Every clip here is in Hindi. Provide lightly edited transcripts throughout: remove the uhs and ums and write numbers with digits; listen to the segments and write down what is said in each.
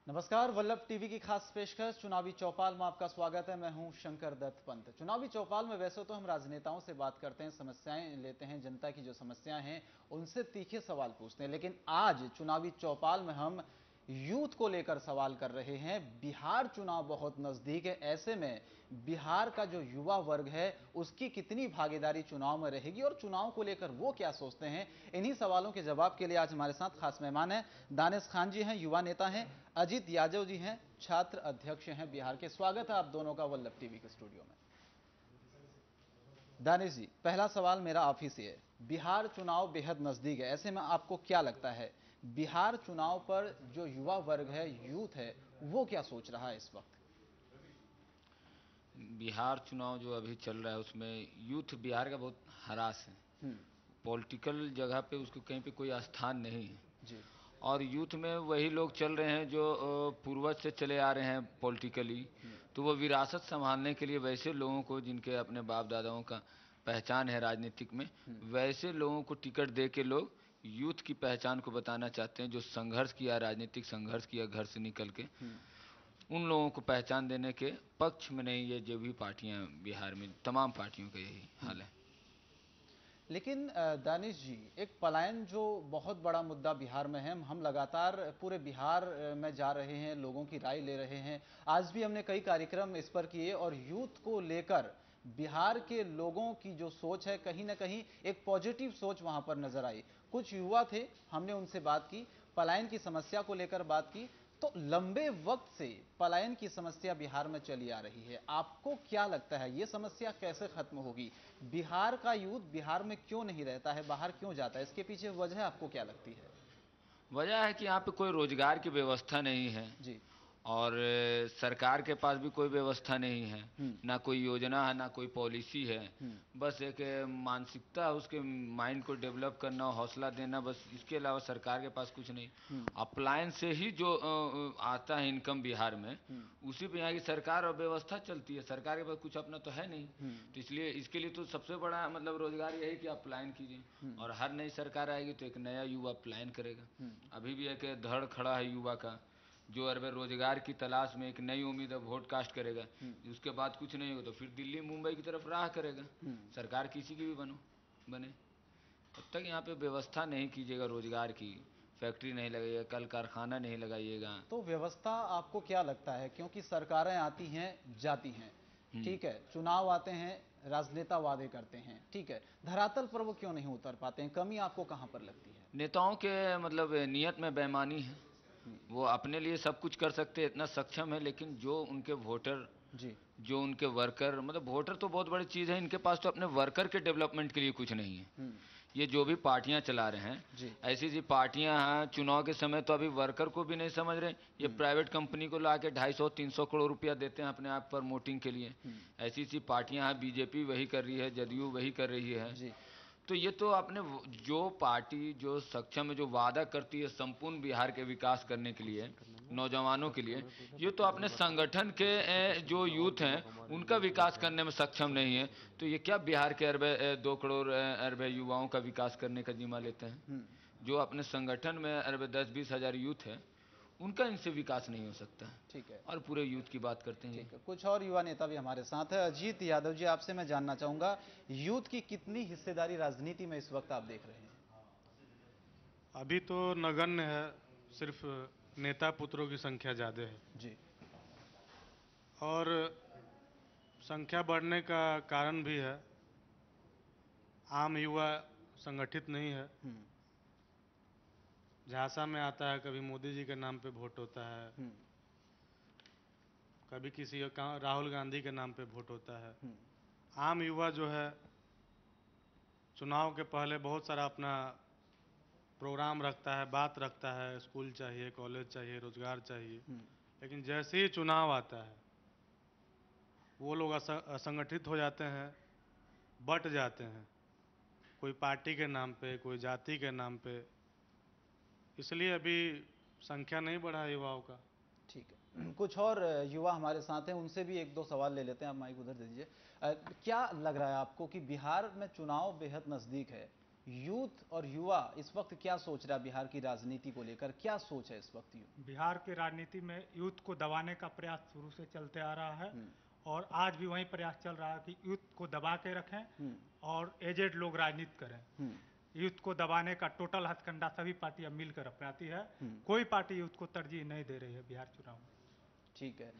नमस्कार, वल्लभ टीवी की खास पेशकश चुनावी चौपाल में आपका स्वागत है। मैं हूं शंकर दत्त पंत। चुनावी चौपाल में वैसे तो हम राजनेताओं से बात करते हैं, समस्याएं लेते हैं, जनता की जो समस्याएं हैं उनसे तीखे सवाल पूछते हैं, लेकिन आज चुनावी चौपाल में हम यूथ को लेकर सवाल कर रहे हैं। बिहार चुनाव बहुत नजदीक है, ऐसे में बिहार का जो युवा वर्ग है उसकी कितनी भागीदारी चुनाव में रहेगी और चुनाव को लेकर वो क्या सोचते हैं, इन्हीं सवालों के जवाब के लिए आज हमारे साथ खास मेहमान हैं। दानिश खान जी हैं, युवा नेता हैं। अजीत यादव जी हैं, छात्र अध्यक्ष हैं बिहार के। स्वागत है आप दोनों का वल्लभ टीवी के स्टूडियो में। दानिश जी, पहला सवाल मेरा आप ही से है। बिहार चुनाव बेहद नजदीक है, ऐसे में आपको क्या लगता है बिहार चुनाव पर जो युवा वर्ग है, यूथ है, वो क्या सोच रहा है इस वक्त? बिहार चुनाव जो अभी चल रहा है उसमें यूथ बिहार का बहुत हरास है। पॉलिटिकल जगह पे उसको कहीं पे कोई स्थान नहीं है जी। और यूथ में वही लोग चल रहे हैं जो पूर्वज से चले आ रहे हैं पॉलिटिकली। तो वो विरासत संभालने के लिए वैसे लोगों को, जिनके अपने बाप दादाओं का पहचान है राजनीतिक में, वैसे लोगों को टिकट दे के लोग यूथ की पहचान को बताना चाहते हैं, जो संघर्ष किया, राजनीतिक संघर्ष किया घर से निकल के। उन लोगों को पहचान देने के पक्ष में नहीं ये जो भी पार्टियां बिहार में, तमाम पार्टियों का यही हाल है। लेकिन दानिश जी, एक पलायन जो बहुत बड़ा मुद्दा बिहार में है, हम लगातार पूरे बिहार में जा रहे हैं, लोगों की राय ले रहे हैं। आज भी हमने कई कार्यक्रम इस पर किए और यूथ को लेकर बिहार के लोगों की जो सोच है, कहीं ना कहीं एक पॉजिटिव सोच वहां पर नजर आई। कुछ युवा थे, हमने उनसे बात की, पलायन की समस्या को लेकर बात की। तो लंबे वक्त से पलायन की समस्या बिहार में चली आ रही है, आपको क्या लगता है यह समस्या कैसे खत्म होगी? बिहार का यूथ बिहार में क्यों नहीं रहता है, बाहर क्यों जाता है? इसके पीछे वजह आपको क्या लगती है? वजह है कि यहाँ पे कोई रोजगार की व्यवस्था नहीं है जी। और सरकार के पास भी कोई व्यवस्था नहीं है, ना कोई योजना है, ना कोई पॉलिसी है। बस एक मानसिकता है, उसके माइंड को डेवलप करना, हौसला देना, बस इसके अलावा सरकार के पास कुछ नहीं। अप्लायंस से ही जो आता है इनकम बिहार में, उसी पे यहाँ की सरकार और व्यवस्था चलती है। सरकार के पास कुछ अपना तो है नहीं। तो इसलिए इसके लिए तो सबसे बड़ा मतलब रोजगार यही कि आप प्लान कीजिए, और हर नई सरकार आएगी तो एक नया युवा प्लान करेगा। अभी भी एक धड़ खड़ा है युवा का, जो अरबे रोजगार की तलाश में एक नई उम्मीद है, वोट कास्ट करेगा। उसके बाद कुछ नहीं हो तो फिर दिल्ली मुंबई की तरफ राह करेगा। सरकार किसी की भी बने, तब तक यहाँ पे व्यवस्था नहीं कीजिएगा रोजगार की, फैक्ट्री नहीं लगाइएगा, कल कारखाना नहीं लगाइएगा। तो व्यवस्था आपको क्या लगता है, क्योंकि सरकारें आती हैं जाती हैं, ठीक है, चुनाव आते हैं, राजनेता वादे करते हैं, ठीक है, धरातल पर वो क्यों नहीं उतर पाते हैं? कमी आपको कहां पर लगती है? नेताओं के मतलब नियत में बेईमानी है। वो अपने लिए सब कुछ कर सकते हैं, इतना सक्षम है, लेकिन जो उनके वोटर, जी, जो उनके वर्कर, मतलब वोटर तो बहुत बड़ी चीज़ है, इनके पास तो अपने वर्कर के डेवलपमेंट के लिए कुछ नहीं है। ये जो भी पार्टियां चला रहे हैं, ऐसी ऐसी पार्टियां हैं, चुनाव के समय तो अभी वर्कर को भी नहीं समझ रहे। ये प्राइवेट कंपनी को ला के 250-300 करोड़ रुपया देते हैं अपने आप प्रमोटिंग के लिए। ऐसी ऐसी पार्टियां हैं, बीजेपी वही कर रही है, जदयू वही कर रही है। तो ये तो अपने जो पार्टी जो सक्षम है, जो वादा करती है संपूर्ण बिहार के विकास करने के लिए, नौजवानों के लिए, ये तो अपने संगठन के जो यूथ हैं उनका विकास करने में सक्षम नहीं है। तो ये क्या बिहार के अरबे 2 करोड़ अरबे युवाओं का विकास करने का जिम्मा लेते हैं? जो अपने संगठन में अरबे 10-20 हजार यूथ है, उनका इनसे विकास नहीं हो सकता। ठीक है, और पूरे यूथ की बात करते हैं। ठीक है, कुछ और युवा नेता भी हमारे साथ है। अजीत यादव जी, आपसे मैं जानना चाहूंगा, यूथ की कितनी हिस्सेदारी राजनीति में इस वक्त आप देख रहे हैं? अभी तो नगण्य है, सिर्फ नेता पुत्रों की संख्या ज़्यादा है जी। और संख्या बढ़ने का कारण भी है, आम युवा संगठित नहीं है। झांसा में आता है, कभी मोदी जी के नाम पे वोट होता है, कभी किसी राहुल गांधी के नाम पे वोट होता है। आम युवा जो है चुनाव के पहले बहुत सारा अपना प्रोग्राम रखता है, बात रखता है, स्कूल चाहिए, कॉलेज चाहिए, रोजगार चाहिए, लेकिन जैसे ही चुनाव आता है वो लोग असंगठित हो जाते हैं, बट जाते हैं, कोई पार्टी के नाम पे, कोई जाति के नाम पे। इसलिए अभी संख्या नहीं बढ़ा है युवाओं का। ठीक है, कुछ और युवा हमारे साथ हैं, उनसे भी एक दो सवाल ले लेते हैं। आप माइक उधर दे दीजिए। क्या लग रहा है आपको कि बिहार में चुनाव बेहद नजदीक है, यूथ और युवा इस वक्त क्या सोच रहा है बिहार की राजनीति को लेकर, क्या सोच है इस वक्त बिहार की राजनीति में यूथ को दबाने का प्रयास शुरू से चलते आ रहा है और आज भी वही प्रयास चल रहा है कि यूथ को दबा के रखें और एजेड लोग राजनीति करें। यूथ को दबाने का टोटल हथकंडा सभी पार्टियां मिलकर अपनाती है। कोई पार्टी यूथ को तरजीह नहीं दे रही है बिहार चुनाव में। ठीक है,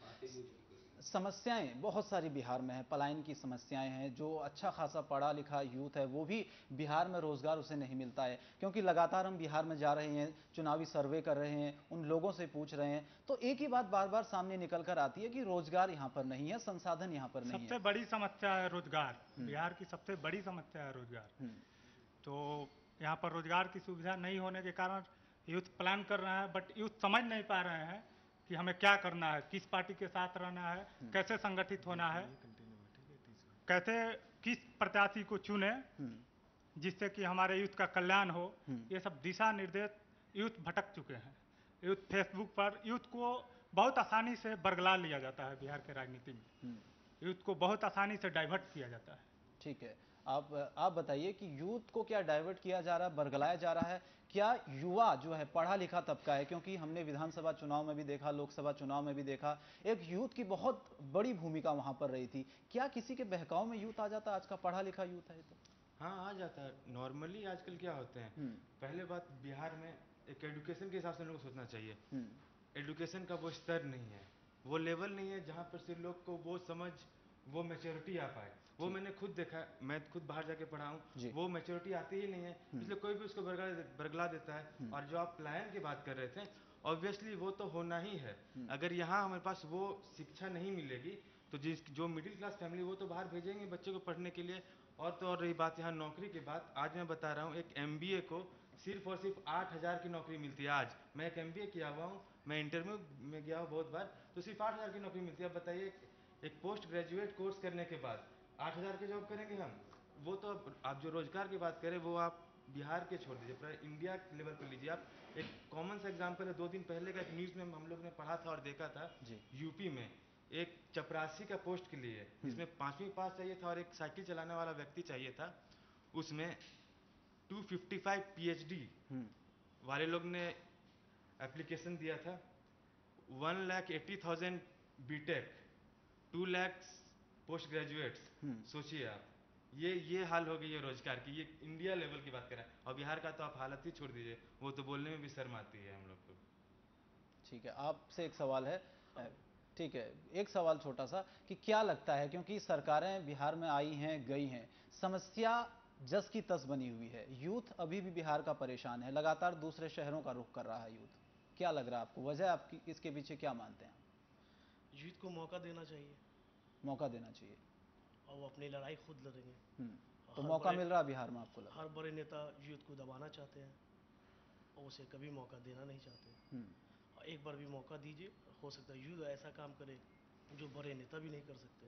समस्याएं बहुत सारी बिहार में है, पलायन की समस्याएं हैं। जो अच्छा खासा पढ़ा लिखा यूथ है वो भी बिहार में रोजगार उसे नहीं मिलता है, क्योंकि लगातार हम बिहार में जा रहे हैं, चुनावी सर्वे कर रहे हैं, उन लोगों से पूछ रहे हैं, तो एक ही बात बार बार सामने निकल कर आती है कि रोजगार यहाँ पर नहीं है, संसाधन यहाँ पर नहीं है। सबसे बड़ी समस्या है रोजगार। बिहार की सबसे बड़ी समस्या है रोजगार। तो यहाँ पर रोजगार की सुविधा नहीं होने के कारण यूथ प्लान कर रहे हैं, बट यूथ समझ नहीं पा रहे हैं कि हमें क्या करना है, किस पार्टी के साथ रहना है, कैसे संगठित होना है, कैसे किस प्रत्याशी को चुने जिससे कि हमारे यूथ का कल्याण हो। ये सब दिशा निर्देश यूथ भटक चुके हैं। यूथ फेसबुक पर यूथ को बहुत आसानी से बरगला लिया जाता है बिहार के राजनीति में। यूथ को बहुत आसानी से डाइवर्ट किया जाता है। ठीक है, आप बताइए कि यूथ को क्या डाइवर्ट किया जा रहा है, बरगलाया जा रहा है? क्या युवा जो है पढ़ा लिखा तबका है, क्योंकि हमने विधानसभा चुनाव में भी देखा, लोकसभा चुनाव में भी देखा, एक यूथ की बहुत बड़ी भूमिका वहां पर रही थी। क्या किसी के बहकाव में यूथ आ जाता? आज का पढ़ा लिखा यूथ है तो हाँ आ जाता है। नॉर्मली आजकल क्या होते हैं, पहले बात बिहार में एक एजुकेशन के हिसाब से लोगों को सोचना चाहिए। एजुकेशन का वो स्तर नहीं है, वो लेवल नहीं है जहाँ पर से लोग को वो समझ, वो मैच्योरिटी आ पाए। वो मैंने खुद देखा, मैं खुद बाहर जाके पढ़ा हूँ, वो मैच्योरिटी आती ही नहीं है, इसलिए कोई भी उसको बरगला देता है। और जो आप प्लान की बात कर रहे थे, ऑब्वियसली वो तो होना ही है। अगर यहाँ हमारे पास वो शिक्षा नहीं मिलेगी तो जो मिडिल क्लास फैमिली वो तो बाहर भेजेंगे बच्चे को पढ़ने के लिए। और तो और रही बात यहाँ नौकरी की बात, आज मैं बता रहा हूँ एक MBA को सिर्फ और सिर्फ 8,000 की नौकरी मिलती है। आज मैं एक MBA किया हुआ हूँ, मैं इंटरव्यू में गया हूँ बहुत बार, तो सिर्फ 8,000 की नौकरी मिलती है। अब बताइए एक पोस्ट ग्रेजुएट कोर्स करने के बाद 8,000 की जॉब करेंगे हम? वो तो आप जो रोजगार की बात करें वो आप बिहार के छोड़ दीजिए, पूरा इंडिया लेवल पर लीजिए आप। एक कॉमन सा एग्जांपल है, 2 दिन पहले का एक न्यूज़ में हम लोग ने पढ़ा था और देखा था, यूपी में एक चपरासी का पोस्ट के लिए जिसमें 5वीं पास चाहिए था और एक साइकिल चलाने वाला व्यक्ति चाहिए था, उसमें 255 PhD वाले लोग ने एप्लीकेशन दिया था। 1,80,000 बीटेक, 2 लाख पोस्ट ग्रेजुएट्स। सोचिए आप, ये हाल हो गई है रोजगार की। ये इंडिया लेवल की बात कर रहे हैं, और बिहार का तो आप हालत ही छोड़ दीजिए, वो तो बोलने में भी शर्म आती है हम लोग को। ठीक है, आपसे एक सवाल है। ठीक है, एक सवाल छोटा सा कि क्या लगता है, क्योंकि सरकारें बिहार में आई हैं गई हैं, समस्या जस की तस बनी हुई है, यूथ अभी भी बिहार का परेशान है, लगातार दूसरे शहरों का रुख कर रहा है यूथ, क्या लग रहा है आपको, वजह आपकी इसके पीछे क्या मानते हैं? यूथ को मौका देना चाहिए। मौका देना चाहिए और वो अपनी लड़ाई खुद लड़ेंगे। तो मौका मिल रहा है बिहार में आपको? हर बड़े नेता यूथ को दबाना चाहते हैं और उसे कभी मौका देना नहीं चाहते। और एक बार भी मौका दीजिए, हो सकता है यूथ ऐसा काम करे जो बड़े नेता भी नहीं कर सकते।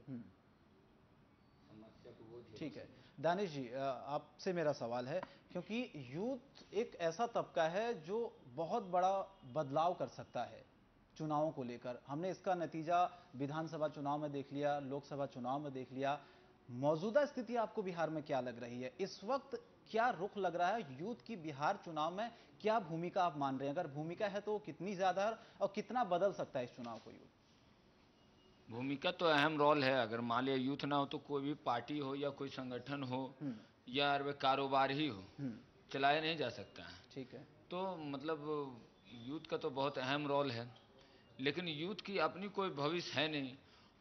ठीक है, दानिश जी आपसे मेरा सवाल है, क्योंकि यूथ एक ऐसा तबका है जो बहुत बड़ा बदलाव कर सकता है चुनावों को लेकर। हमने इसका नतीजा विधानसभा चुनाव में देख लिया, लोकसभा चुनाव में देख लिया। मौजूदा स्थिति आपको बिहार में क्या लग रही है? इस वक्त क्या रुख लग रहा है यूथ की बिहार चुनाव में? क्या भूमिका आप मान रहे हैं? अगर भूमिका है तो कितनी ज्यादा है और कितना बदल सकता है इस चुनाव को यूथ? भूमिका तो अहम रोल है। अगर मान लिया यूथ ना हो तो कोई भी पार्टी हो या कोई संगठन हो या कारोबार ही हो, चलाया नहीं जा सकता है। ठीक है, तो मतलब यूथ का तो बहुत अहम रोल है, लेकिन यूथ की अपनी कोई भविष्य है नहीं।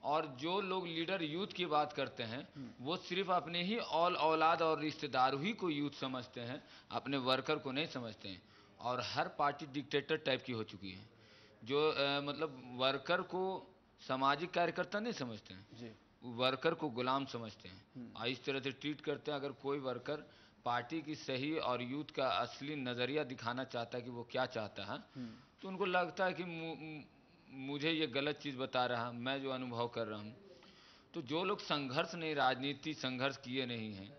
और जो लोग लीडर यूथ की बात करते हैं वो सिर्फ अपने ही औलाद और रिश्तेदार ही को यूथ समझते हैं, अपने वर्कर को नहीं समझते हैं। और हर पार्टी डिक्टेटर टाइप की हो चुकी है, जो मतलब वर्कर को सामाजिक कार्यकर्ता नहीं समझते हैं जी, वर्कर को गुलाम समझते हैं। इस तरह से ट्रीट करते हैं। अगर कोई वर्कर पार्टी की सही और यूथ का असली नज़रिया दिखाना चाहता है कि वो क्या चाहता है, तो उनको लगता है कि मुझे ये गलत चीज़ बता रहा, मैं जो अनुभव कर रहा हूँ। तो जो लोग संघर्ष नहीं, राजनीति संघर्ष किए नहीं हैं,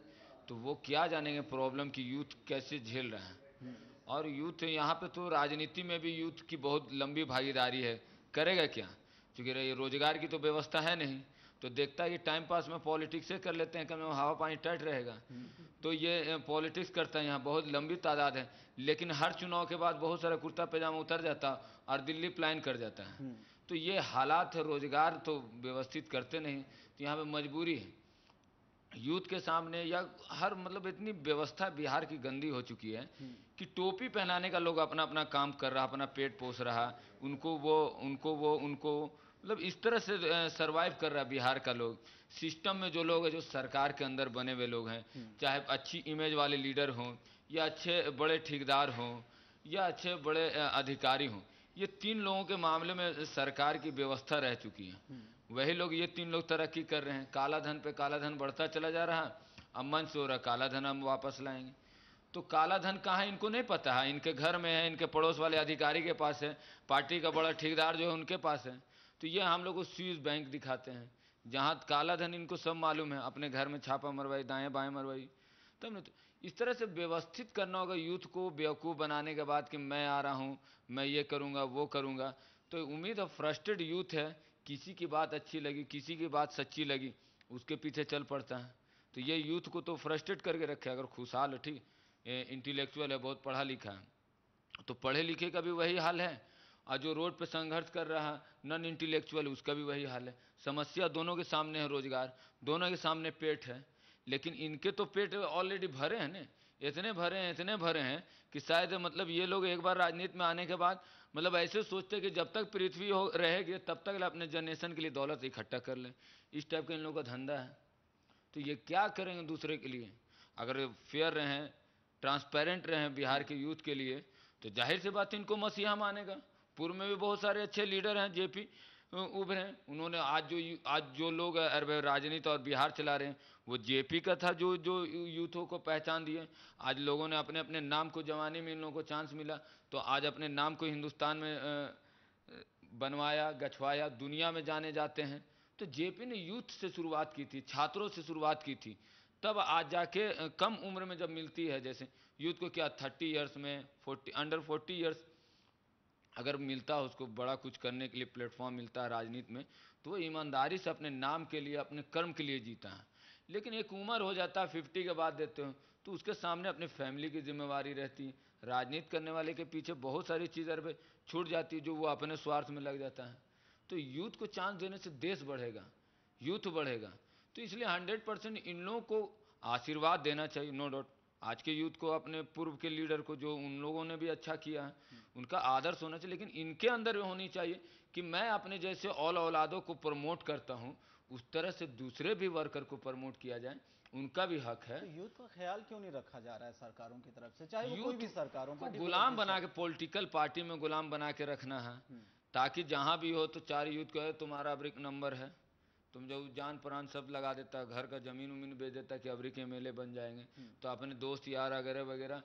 तो वो क्या जानेंगे प्रॉब्लम की यूथ कैसे झेल रहे हैं। और यूथ यहाँ पे तो राजनीति में भी यूथ की बहुत लंबी भागीदारी है, करेगा क्या, क्योंकि रोजगार की तो व्यवस्था है नहीं। तो देखता है कि टाइम पास में पॉलिटिक्स से कर लेते हैं, कम हवा पानी टाइट रहेगा। तो ये पॉलिटिक्स करता है, यहाँ बहुत लंबी तादाद है, लेकिन हर चुनाव के बाद बहुत सारा कुर्ता पैजामा उतर जाता और दिल्ली प्लान कर जाता है। तो ये हालात है, रोजगार तो व्यवस्थित करते नहीं, तो यहाँ पे मजबूरी है यूथ के सामने, या हर मतलब इतनी व्यवस्था बिहार की गंदी हो चुकी है कि टोपी पहनाने का लोग अपना अपना काम कर रहा, अपना पेट पोस रहा, उनको मतलब इस तरह से सरवाइव कर रहा बिहार का लोग। सिस्टम में जो लोग हैं, जो सरकार के अंदर बने हुए लोग हैं, चाहे अच्छी इमेज वाले लीडर हों, या अच्छे बड़े ठेकेदार हों, या अच्छे बड़े अधिकारी हों, ये 3 लोगों के मामले में सरकार की व्यवस्था रह चुकी है। वही लोग, ये 3 लोग तरक्की कर रहे हैं, काला धन पे काला धन बढ़ता चला जा रहा है। अब मन से हो रहा काला धन हम वापस लाएंगे, तो काला धन कहाँ है इनको नहीं पता है, इनके घर में है, इनके पड़ोस वाले अधिकारी के पास है, पार्टी का बड़ा ठेकेदार जो है उनके पास है। तो ये हम लोग को स्विस बैंक दिखाते हैं, जहाँ काला धन इनको सब मालूम है, अपने घर में छापा मरवाई, दाएं बाएं मरवाई। तब नहीं, तो इस तरह से व्यवस्थित करना होगा यूथ को बेवकूफ़ बनाने के बाद कि मैं आ रहा हूँ, मैं ये करूँगा वो करूँगा। तो उम्मीद है फ्रस्ट्रेटेड यूथ है, किसी की बात अच्छी लगी, किसी की बात सच्ची लगी, उसके पीछे चल पड़ता है। तो ये यूथ को तो फ्रस्ट्रेट करके रखे। अगर खुशहाल है, ठीक इंटेलेक्चुअल है, बहुत पढ़ा लिखा है, तो पढ़े लिखे का भी वही हाल है, और जो रोड पे संघर्ष कर रहा है नॉन इंटेलेक्चुअल, उसका भी वही हाल है। समस्या दोनों के सामने है, रोजगार, दोनों के सामने पेट है, लेकिन इनके तो पेट ऑलरेडी भरे हैं ना, इतने भरे हैं कि शायद मतलब ये लोग एक बार राजनीति में आने के बाद मतलब ऐसे सोचते कि जब तक पृथ्वी हो रहेगी तब तक अपने जनरेशन के लिए दौलत इकट्ठा कर लें। इस टाइप का इन लोगों का धंधा है। तो ये क्या करेंगे दूसरे के लिए? अगर फेयर रहें, ट्रांसपेरेंट रहें बिहार के यूथ के लिए, तो जाहिर सी बात इनको मसीहा मानेगा। पूर्व में भी बहुत सारे अच्छे लीडर हैं, जेपी उभरे हैं, उन्होंने आज जो लोग राजनीति और बिहार चला रहे हैं वो जेपी का था, जो यूथों को पहचान दिए। आज लोगों ने अपने अपने नाम को, जवानी में इन लोगों को चांस मिला तो आज अपने नाम को हिंदुस्तान में बनवाया, गछवाया, दुनिया में जाने जाते हैं। तो जेपी ने यूथ से शुरुआत की थी, छात्रों से शुरुआत की थी, तब आज जाके कम उम्र में जब मिलती है, जैसे यूथ को क्या 30 ईयर्स में, अंडर 40 ईयर्स अगर मिलता है उसको बड़ा कुछ करने के लिए प्लेटफॉर्म मिलता है राजनीति में, तो वो ईमानदारी से अपने नाम के लिए, अपने कर्म के लिए जीता है। लेकिन एक उम्र हो जाता है 50 के बाद देते हो, तो उसके सामने अपनी फैमिली की जिम्मेवारी रहती है। राजनीति करने वाले के पीछे बहुत सारी चीज़ें छूट जाती है, जो वो अपने स्वार्थ में लग जाता है। तो यूथ को चांस देने से देश बढ़ेगा, यूथ बढ़ेगा। तो इसलिए 100% इन लोगों को आशीर्वाद देना चाहिए, नो डाउट। आज के यूथ को, अपने पूर्व के लीडर को, जो उन लोगों ने भी अच्छा किया है, उनका आदर्श होना चाहिए। लेकिन इनके अंदर होनी चाहिए कि मैं अपने जैसे औलादों को प्रमोट करता हूँ, उस तरह से दूसरे भी वर्कर को प्रमोट किया जाए, उनका भी हक है। तो यूथ का ख्याल क्यों नहीं रखा जा रहा है सरकारों की तरफ से, चाहे वो कोई भी सरकारों को गुलाम बना के, पॉलिटिकल पार्टी में गुलाम बना के रखना है, ताकि जहां भी हो तो 4 यूथ कहे तुम्हारा ब्रिक नंबर है, तुम जो जान प्राण सब लगा देता, घर का जमीन उमीन बेच देता कि अबरी के MLA बन जाएंगे, तो अपने दोस्त यार वगैरह वगैरह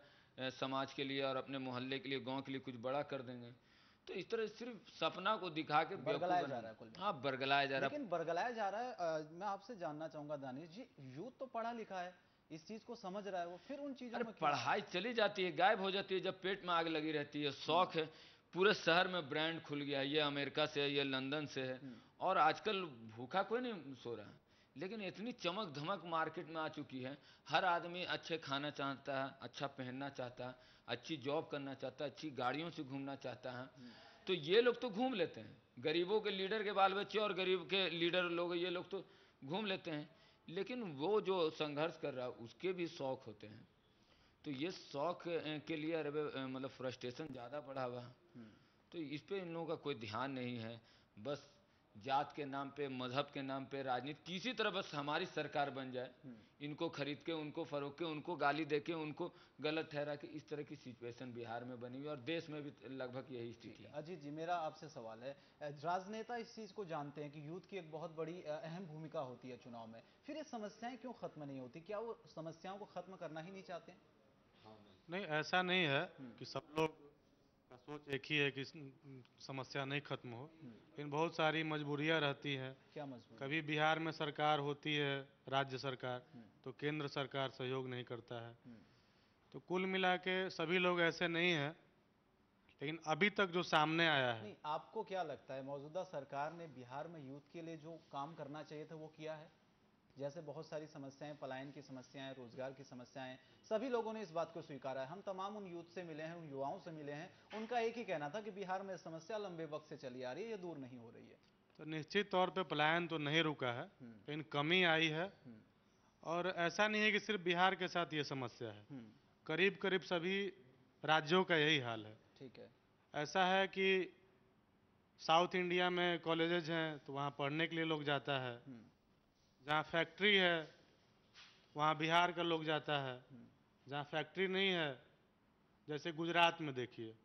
समाज के लिए और अपने मोहल्ले के लिए, गांव के लिए कुछ बड़ा कर देंगे। तो इस तरह सिर्फ सपना को दिखा के बरगलाया जा रहा है। हाँ, बरगलाया जा रहा है। लेकिन बरगलाया जा रहा है। मैं आपसे जानना चाहूंगा दानिश जी, यूथ तो पढ़ा लिखा है, इस चीज को समझ रहा है, वो फिर उन चीजों में पढ़ाई चली जाती है, गायब हो जाती है जब पेट में आग लगी रहती है। शौक है, पूरे शहर में ब्रांड खुल गया है, ये अमेरिका से है, ये लंदन से है, और आजकल भूखा कोई नहीं सो रहा है। लेकिन इतनी चमक धमक मार्केट में आ चुकी है, हर आदमी अच्छे खाना चाहता है, अच्छा पहनना चाहता है, अच्छी जॉब करना चाहता है, अच्छी गाड़ियों से घूमना चाहता है। तो ये लोग तो घूम लेते हैं, गरीबों के लीडर के बाल बच्चे और गरीब के लीडर लोग, ये लोग तो घूम लेते हैं। लेकिन वो जो संघर्ष कर रहा है उसके भी शौक होते हैं। तो ये शौक के लिए मतलब फ्रस्ट्रेशन ज़्यादा बढ़ा हुआ है। तो इस पे इन लोगों का कोई ध्यान नहीं है। बस जात के नाम पे, मजहब के नाम पे राजनीति, किसी तरह बस हमारी सरकार बन जाए, इनको खरीद के, उनको फरोख के, उनको गाली दे के, उनको गलत ठहरा के, इस तरह की सिचुएशन बिहार में बनी हुई और देश में भी लगभग यही स्थिति है। अजीत जी, मेरा आपसे सवाल है, राजनेता इस चीज़ को जानते हैं कि यूथ की एक बहुत बड़ी अहम भूमिका होती है चुनाव में, फिर ये समस्याएं क्यों खत्म नहीं होती? क्या वो समस्याओं को खत्म करना ही नहीं चाहते? नहीं, ऐसा नहीं है कि सब लोग का सोच एक ही है कि समस्या नहीं खत्म हो, लेकिन बहुत सारी मजबूरियां रहती हैं। क्या मजबूरी? कभी बिहार में सरकार होती है, राज्य सरकार, तो केंद्र सरकार सहयोग नहीं करता है। तो कुल मिला के सभी लोग ऐसे नहीं हैं लेकिन अभी तक जो सामने आया है, नहीं, आपको क्या लगता है मौजूदा सरकार ने बिहार में यूथ के लिए जो काम करना चाहिए था वो किया है? जैसे बहुत सारी समस्याएं, पलायन की समस्याएं, रोजगार की समस्याएं, सभी लोगों ने इस बात को स्वीकारा है। हम तमाम उन यूथ से मिले हैं, उन युवाओं से मिले हैं, उनका एक ही कहना था कि बिहार में समस्या लंबे वक्त से चली आ रही है, ये दूर नहीं हो रही है। तो निश्चित तौर पे पलायन तो नहीं रुका है, लेकिन कमी आई है। और ऐसा नहीं है कि सिर्फ बिहार के साथ ये समस्या है, करीब करीब सभी राज्यों का यही हाल है। ठीक है। ऐसा है कि साउथ इंडिया में कॉलेजेज हैं तो वहाँ पढ़ने के लिए लोग जाता है, जहाँ फैक्ट्री है वहाँ बिहार का लोग जाता है, जहाँ फैक्ट्री नहीं है, जैसे गुजरात में देखिए,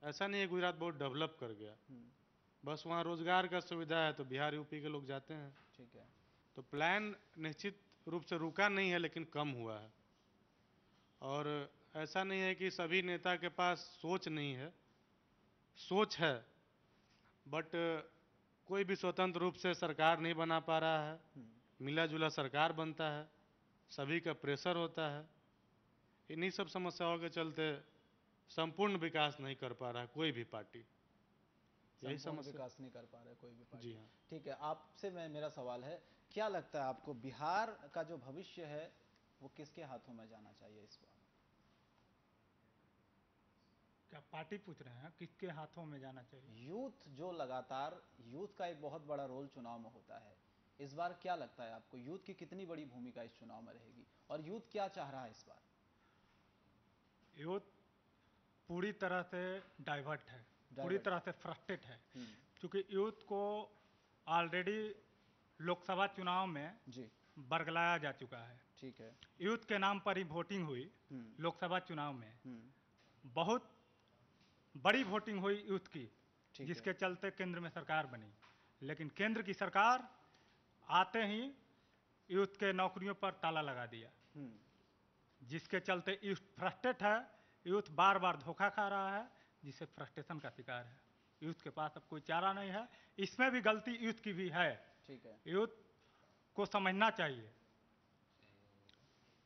ऐसा नहीं है गुजरात बहुत डेवलप कर गया, बस वहाँ रोजगार का सुविधा है तो बिहार यूपी के लोग जाते हैं। ठीक है। तो प्लान निश्चित रूप से रुका नहीं है, लेकिन कम हुआ है। और ऐसा नहीं है कि सभी नेता के पास सोच नहीं है, सोच है, बट कोई भी स्वतंत्र रूप से सरकार नहीं बना पा रहा है। मिला जुला सरकार बनता है, सभी का प्रेशर होता है। इन्हीं सब समस्याओं के चलते संपूर्ण विकास नहीं कर पा रहा है कोई भी पार्टी। यही समस्या, विकास नहीं कर पा रहा है कोई भी पार्टी। जी हाँ। ठीक है, आपसे मेरा सवाल है, क्या लगता है आपको बिहार का जो भविष्य है वो किसके हाथों में जाना चाहिए इस बार? क्या पार्टी पूछ रहे हैं किसके हाथों में जाना चाहिए? यूथ जो लगातार, यूथ का एक बहुत बड़ा रोल चुनाव में होता है, इस बार क्या लगता है आपको यूथ की कितनी बड़ी भूमिका इस चुनाव में रहेगी और यूथ क्या चाह रहा है इस बार? यूथ पूरी तरह से डाइवर्ट है, पूरी तरह से फ्रस्ट्रेट है, क्योंकि यूथ को ऑलरेडी लोकसभा चुनाव में जी बरगलाया जा चुका है। ठीक है। यूथ के नाम पर ही वोटिंग हुई लोकसभा चुनाव में, बहुत बड़ी वोटिंग हुई यूथ की, जिसके चलते केंद्र में सरकार बनी। लेकिन केंद्र की सरकार आते ही यूथ के नौकरियों पर ताला लगा दिया, जिसके चलते यूथ फ्रस्ट्रेट है, यूथ बार बार धोखा खा रहा है, जिससे फ्रस्ट्रेशन का शिकार है। यूथ के पास अब कोई चारा नहीं है, इसमें भी गलती यूथ की भी है। ठीक है। यूथ को समझना चाहिए,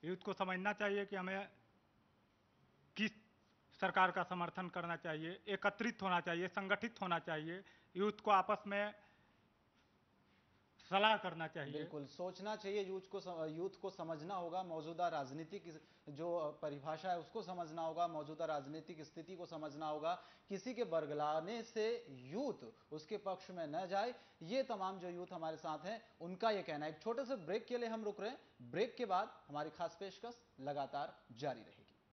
यूथ को समझना चाहिए कि हमें किस सरकार का समर्थन करना चाहिए, एकत्रित होना चाहिए, संगठित होना चाहिए, यूथ को आपस में सलाह करना चाहिए। बिल्कुल सोचना चाहिए, यूथ को समझना होगा, मौजूदा राजनीतिक जो परिभाषा है उसको समझना होगा, मौजूदा राजनीतिक स्थिति को समझना होगा। किसी के बरगलाने से यूथ उसके पक्ष में न जाए, ये तमाम जो यूथ हमारे साथ हैं उनका ये कहना है। एक छोटे से ब्रेक के लिए हम रुक रहे हैं, ब्रेक के बाद हमारी खास पेशकश लगातार जारी रहेगी।